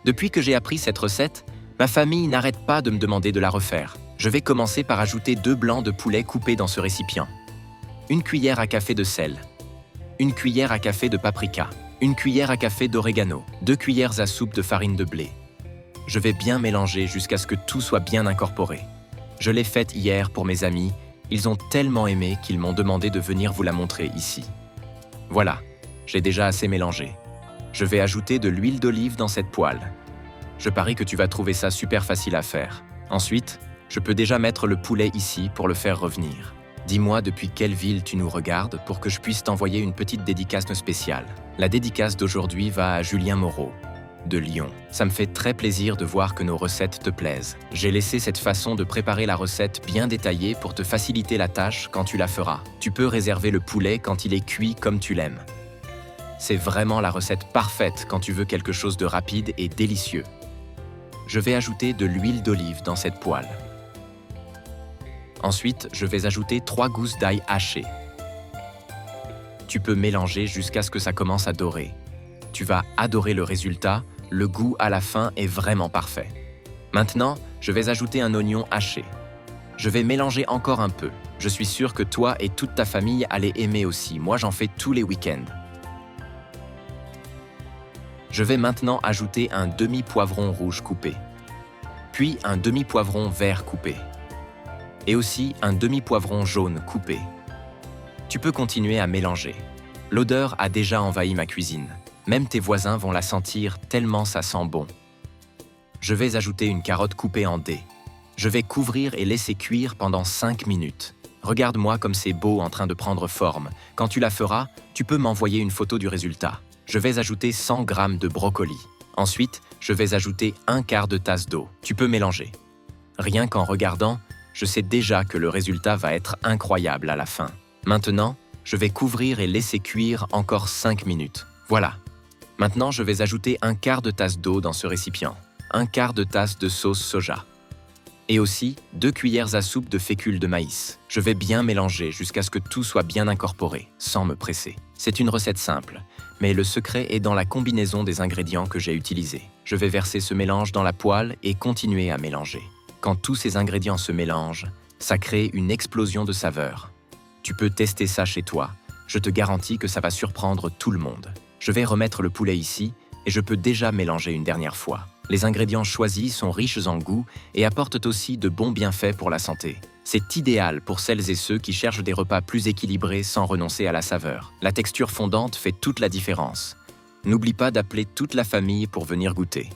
Depuis que j'ai appris cette recette, ma famille n'arrête pas de me demander de la refaire. Je vais commencer par ajouter 2 blancs de poulet coupés dans ce récipient. 1 cuillère à café de sel. 1 cuillère à café de paprika. 1 cuillère à café d'orégano. 2 cuillères à soupe de farine de blé. Je vais bien mélanger jusqu'à ce que tout soit bien incorporé. Je l'ai faite hier pour mes amis. Ils ont tellement aimé qu'ils m'ont demandé de venir vous la montrer ici. Voilà, j'ai déjà assez mélangé. Je vais ajouter de l'huile d'olive dans cette poêle. Je parie que tu vas trouver ça super facile à faire. Ensuite, je peux déjà mettre le poulet ici pour le faire revenir. Dis-moi depuis quelle ville tu nous regardes pour que je puisse t'envoyer une petite dédicace spéciale. La dédicace d'aujourd'hui va à Julien Moreau, de Lyon. Ça me fait très plaisir de voir que nos recettes te plaisent. J'ai laissé cette façon de préparer la recette bien détaillée pour te faciliter la tâche quand tu la feras. Tu peux réserver le poulet quand il est cuit comme tu l'aimes. C'est vraiment la recette parfaite quand tu veux quelque chose de rapide et délicieux. Je vais ajouter de l'huile d'olive dans cette poêle. Ensuite, je vais ajouter 3 gousses d'ail hachées. Tu peux mélanger jusqu'à ce que ça commence à dorer. Tu vas adorer le résultat, le goût à la fin est vraiment parfait. Maintenant, je vais ajouter un oignon haché. Je vais mélanger encore un peu. Je suis sûr que toi et toute ta famille allez aimer aussi. Moi, j'en fais tous les week-ends. Je vais maintenant ajouter un demi-poivron rouge coupé, puis un demi-poivron vert coupé, et aussi un demi-poivron jaune coupé. Tu peux continuer à mélanger. L'odeur a déjà envahi ma cuisine. Même tes voisins vont la sentir tellement ça sent bon. Je vais ajouter une carotte coupée en dés. Je vais couvrir et laisser cuire pendant 5 minutes. Regarde-moi comme c'est beau en train de prendre forme. Quand tu la feras, tu peux m'envoyer une photo du résultat. Je vais ajouter 100 g de brocoli. Ensuite, je vais ajouter 1/4 de tasse d'eau. Tu peux mélanger. Rien qu'en regardant, je sais déjà que le résultat va être incroyable à la fin. Maintenant, je vais couvrir et laisser cuire encore 5 minutes. Voilà. Maintenant, je vais ajouter 1/4 de tasse d'eau dans ce récipient. 1/4 de tasse de sauce soja. Et aussi 2 cuillères à soupe de fécule de maïs. Je vais bien mélanger jusqu'à ce que tout soit bien incorporé, sans me presser. C'est une recette simple, mais le secret est dans la combinaison des ingrédients que j'ai utilisés. Je vais verser ce mélange dans la poêle et continuer à mélanger. Quand tous ces ingrédients se mélangent, ça crée une explosion de saveurs. Tu peux tester ça chez toi. Je te garantis que ça va surprendre tout le monde. Je vais remettre le poulet ici et je peux déjà mélanger une dernière fois. Les ingrédients choisis sont riches en goût et apportent aussi de bons bienfaits pour la santé. C'est idéal pour celles et ceux qui cherchent des repas plus équilibrés sans renoncer à la saveur. La texture fondante fait toute la différence. N'oublie pas d'appeler toute la famille pour venir goûter.